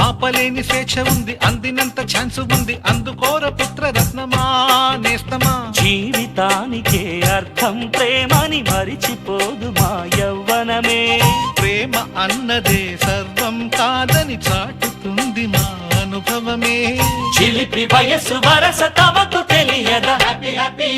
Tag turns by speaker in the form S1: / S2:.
S1: ఆపలేని స్వేచ్ఛ ఉంది, అందినంత ఛాన్స్ ఉంది, అందుకోర పుత్ర రత్నమా నేస్తమా.
S2: జీవితానికే అర్థం ప్రేమని మరిచిపోదు మా యవ్వనమే.
S1: ప్రేమ అన్నదే సర్వం కాదని చాటుతుంది మా అనుభవమే.
S2: చిలిపి వయసు వరస తమకు తెలియదా హ్యాపీ హ్యాపీ